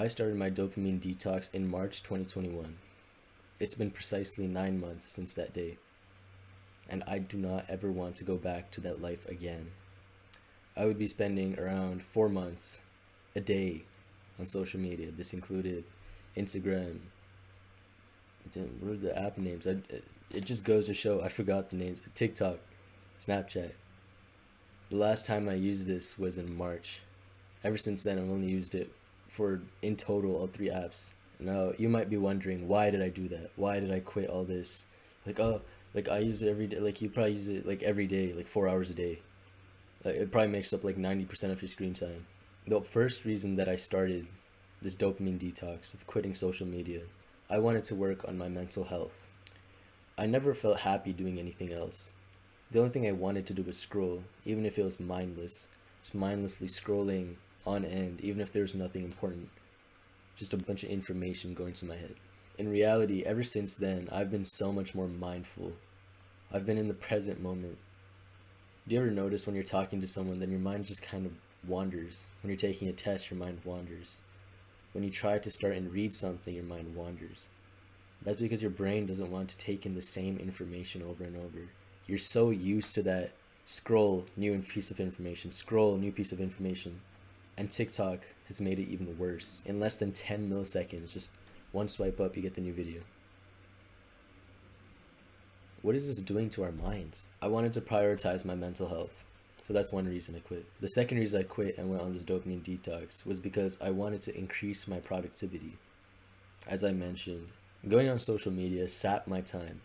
I started my dopamine detox in March 2021. It's been precisely 9 months since that day, and I do not ever want to go back to that life again. I would be spending around 4 months a day on social media. This included Instagram. What are the app names? It just goes to show I forgot the names. TikTok, Snapchat. The last time I used this was in March. Ever since then, I've only used it for, in total, all 3 apps. Now, you might be wondering, why did I do that? Why did I quit all this? I use it every day. Like, you probably use it, like, every day, like, 4 hours a day. Like, it probably makes up, like, 90% of your screen time. The first reason that I started this dopamine detox of quitting social media, I wanted to work on my mental health. I never felt happy doing anything else. The only thing I wanted to do was scroll, even if it was mindless. Just mindlessly scrolling on end, even if there was nothing important. Just a bunch of information going to my head. In reality, ever since then, I've been so much more mindful. I've been in the present moment. Do you ever notice when you're talking to someone, then your mind just kind of wanders? When you're taking a test, your mind wanders. When you try to start and read something, your mind wanders. That's because your brain doesn't want to take in the same information over and over. You're so used to that scroll, new piece of information, scroll, new piece of information. And TikTok has made it even worse. In less than 10 milliseconds, just one swipe up, you get the new video. What is this doing to our minds? I wanted to prioritize my mental health. So that's one reason I quit. The second reason I quit and went on this dopamine detox was because I wanted to increase my productivity. As I mentioned, going on social media sapped my time.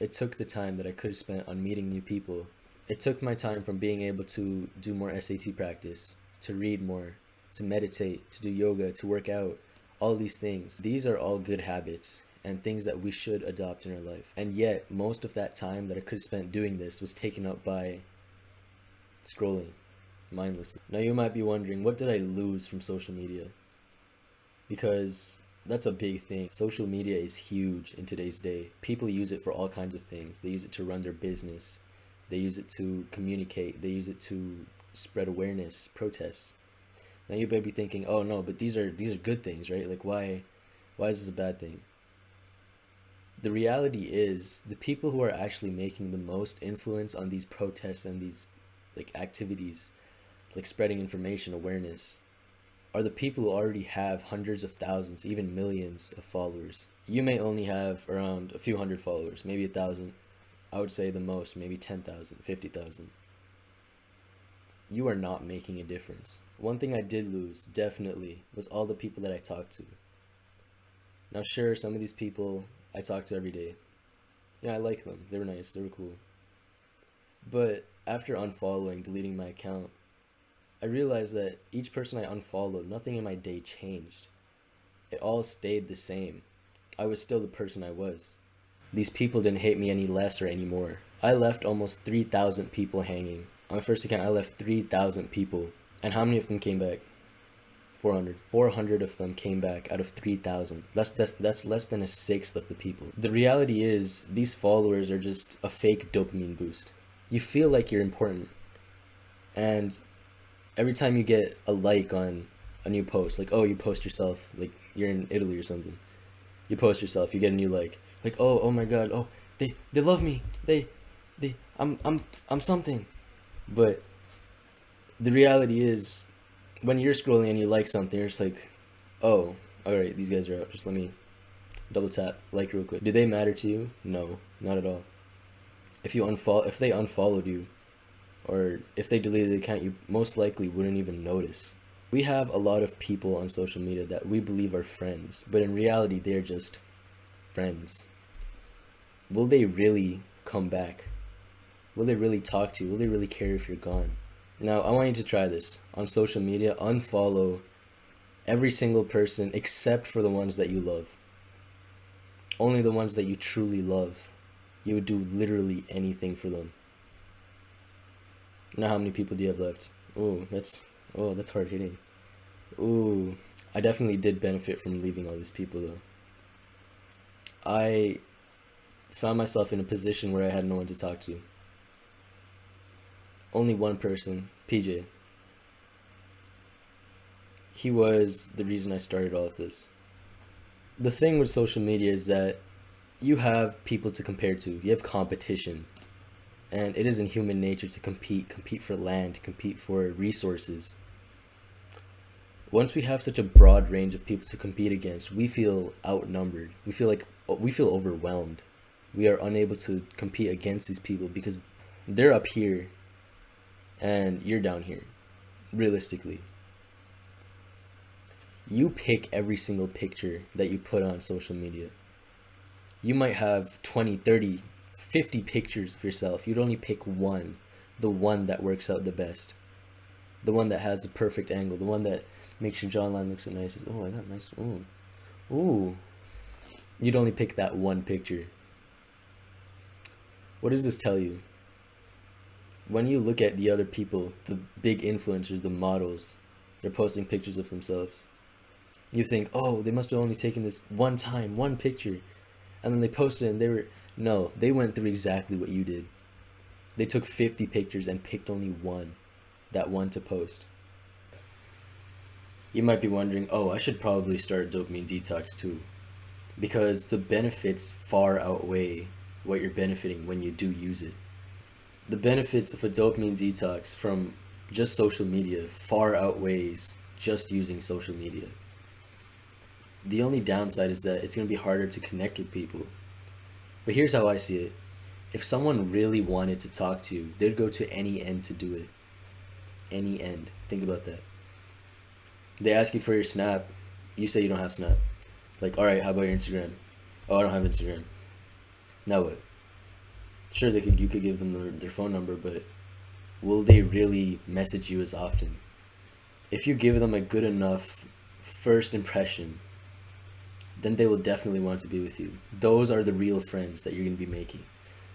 It took the time that I could have spent on meeting new people. It took my time from being able to do more SAT practice, to read more, to meditate, to do yoga, to work out, all these things. These are all good habits and things that we should adopt in our life. And yet, most of that time that I could have spent doing this was taken up by scrolling mindlessly. Now you might be wondering, what did I lose from social media? Because that's a big thing. Social media is huge in today's day. People use it for all kinds of things. They use it to run their business. They use it to communicate. They use it to spread awareness, protests. Now you may be thinking, oh no, but these are good things, right? Like why is this a bad thing? The reality is the people who are actually making the most influence on these protests and these like activities, like spreading information, awareness, are the people who already have hundreds of thousands, even millions of followers. You may only have around a few hundred followers, maybe 1,000. I would say the most, maybe 10,000, 50,000. You are not making a difference. One thing I did lose, definitely, was all the people that I talked to. Now sure, some of these people I talk to every day. Yeah, I like them. They were nice. They were cool. But after unfollowing, deleting my account, I realized that each person I unfollowed, nothing in my day changed. It all stayed the same. I was still the person I was. These people didn't hate me any less or any more. I left almost 3,000 people hanging. On my first account, I left 3,000 people. And how many of them came back? 400. 400 of them came back out of 3,000. That's less than a sixth of the people. The reality is, these followers are just a fake dopamine boost. You feel like you're important. And every time you get a like on a new post, like, oh, you post yourself, like you're in Italy or something. You post yourself, you get a new like. Like, oh my god, oh, they love me. I'm something. But the reality is, when you're scrolling and you like something, you're just like, oh, alright, these guys are out. Just let me double tap, like real quick. Do they matter to you? No, not at all. If they unfollowed you, or if they deleted the account, you most likely wouldn't even notice. We have a lot of people on social media that we believe are friends, but in reality, they're just friends. Will they really come back? Will they really talk to you? Will they really care if you're gone? Now, I want you to try this. On social media, unfollow every single person except for the ones that you love. Only the ones that you truly love. You would do literally anything for them. Now, how many people do you have left? That's hard hitting. I definitely did benefit from leaving all these people though. I found myself in a position where I had no one to talk to. Only one person, PJ. He was the reason I started all of this. The thing with social media is that you have people to compare to. You have competition. And it is in human nature to compete for land, compete for resources. Once we have such a broad range of people to compete against, we feel outnumbered. We feel overwhelmed. We are unable to compete against these people because they're up here and you're down here, realistically. You pick every single picture that you put on social media. You might have 20, 30, 50 pictures of yourself. You'd only pick one, the one that works out the best, the one that has the perfect angle, the one that makes your jawline look so nice. Oh, I got nice. Ooh. You'd only pick that one picture. What does this tell you? When you look at the other people, the big influencers, the models, they're posting pictures of themselves. You think, oh, they must have only taken this one time, one picture. And then they posted and they went through exactly what you did. They took 50 pictures and picked only one, that one to post. You might be wondering, oh, I should probably start a dopamine detox too. Because the benefits far outweigh what you're benefiting when you do use it. The benefits of a dopamine detox from just social media far outweighs just using social media. The only downside is that it's going to be harder to connect with people. But here's how I see it. If someone really wanted to talk to you, they'd go to any end to do it. Any end. Think about that. They ask you for your Snap. You say you don't have Snap. Like, alright, how about your Instagram? Oh, I don't have Instagram. Now what? Sure, you could give them their phone number, but will they really message you as often? If you give them a good enough first impression, then they will definitely want to be with you. Those are the real friends that you're going to be making.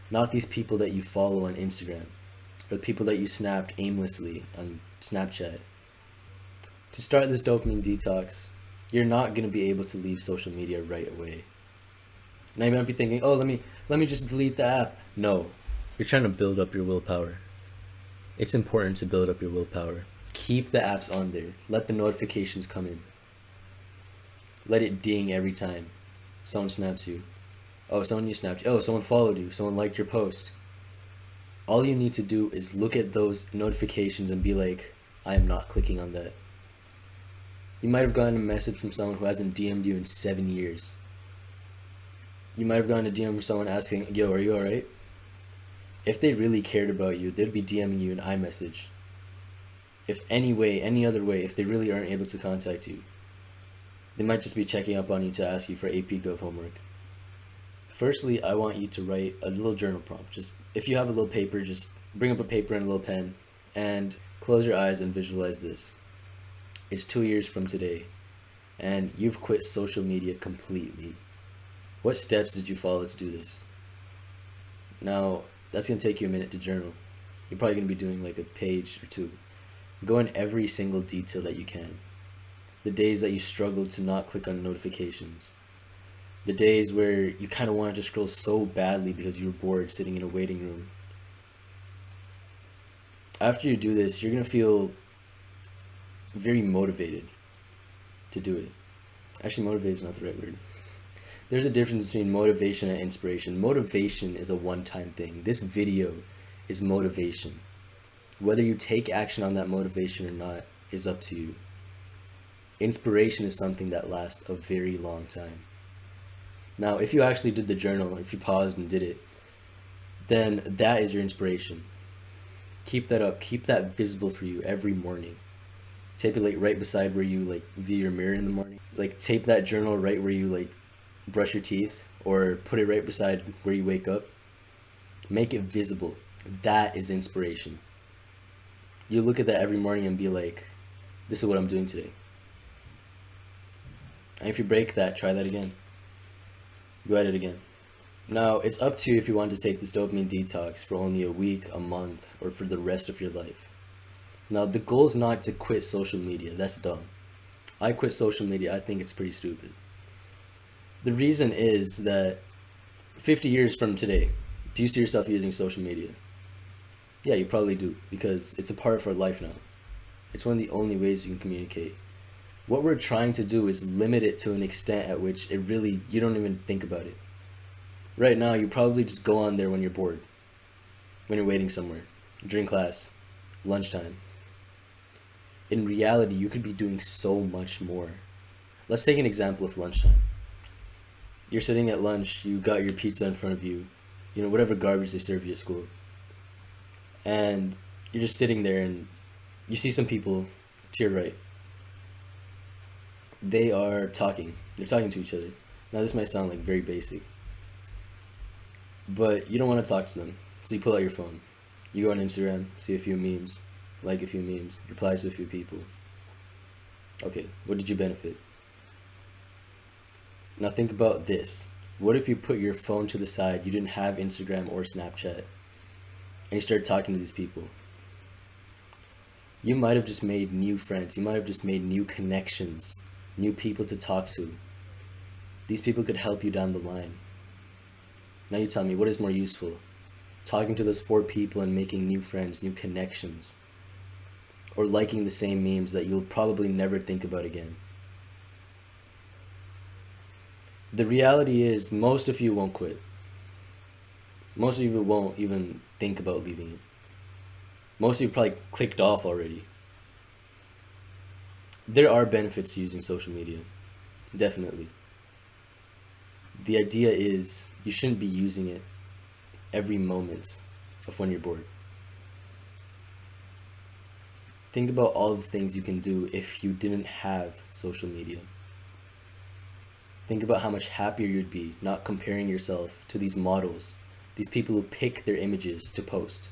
Not these people that you follow on Instagram, or the people that you snapped aimlessly on Snapchat. To start this dopamine detox, you're not going to be able to leave social media right away. Now you might be thinking, oh, let me just delete the app. No, you're trying to build up your willpower. It's important to build up your willpower. Keep the apps on there. Let the notifications come in. Let it ding every time someone snaps you. Oh, someone you snapped. Oh, someone followed you. Someone liked your post. All you need to do is look at those notifications and be like, I am not clicking on that. You might have gotten a message from someone who hasn't DM'd you in 7 years. You might have gotten a DM from someone asking, yo, are you alright? If they really cared about you, they'd be DMing you an iMessage. If any other way, if they really aren't able to contact you, they might just be checking up on you to ask you for AP Gov homework. Firstly, I want you to write a little journal prompt. Just, if you have a little paper, just bring up a paper and a little pen and close your eyes and visualize this. It's 2 years from today, and you've quit social media completely. What steps did you follow to do this? Now, that's going to take you a minute to journal. You're probably going to be doing like a page or two. Go in every single detail that you can. The days that you struggled to not click on notifications. The days where you kind of wanted to scroll so badly because you were bored sitting in a waiting room. After you do this, you're going to feel very motivated to do it. Actually, motivated is not the right word. There's a difference between motivation and inspiration. Motivation is a one-time thing. This video is motivation. Whether you take action on that motivation or not is up to you. Inspiration is something that lasts a very long time. Now, if you actually did the journal, if you paused and did it, then that is your inspiration. Keep that up. Keep that visible for you every morning. Tape it like right beside where you view your mirror in the morning. Like tape that journal right where you brush your teeth, or put it right beside where you wake up. Make it visible. That is inspiration. You look at that every morning and be like, this is what I'm doing today. And if you break that, try that again. Go at it again. Now, it's up to you if you want to take this dopamine detox for only a week, a month, or for the rest of your life. Now, the goal is not to quit social media. That's dumb. I quit social media. I think it's pretty stupid. The reason is that 50 years from today, do you see yourself using social media? Yeah, you probably do, because it's a part of our life now. It's one of the only ways you can communicate. What we're trying to do is limit it to an extent at which it really, you don't even think about it. Right now, you probably just go on there when you're bored, when you're waiting somewhere, during class, lunchtime. In reality, you could be doing so much more. Let's take an example of lunchtime. You're sitting at lunch, you got your pizza in front of you, whatever garbage they serve you at school. And you're just sitting there and you see some people to your right. They are talking. They're talking to each other. Now, this might sound like very basic, but you don't want to talk to them. So you pull out your phone. You go on Instagram, see a few memes, like a few memes, reply to a few people. Okay, what did you benefit? Now think about this. What if you put your phone to the side, you didn't have Instagram or Snapchat, and you started talking to these people? You might have just made new friends. You might have just made new connections, new people to talk to. These people could help you down the line. Now you tell me, what is more useful? Talking to those 4 people and making new friends, new connections, or liking the same memes that you'll probably never think about again? The reality is, most of you won't quit. Most of you won't even think about leaving it. Most of you probably clicked off already. There are benefits to using social media, definitely. The idea is you shouldn't be using it every moment of when you're bored. Think about all the things you can do if you didn't have social media. Think about how much happier you'd be not comparing yourself to these models, these people who pick their images to post.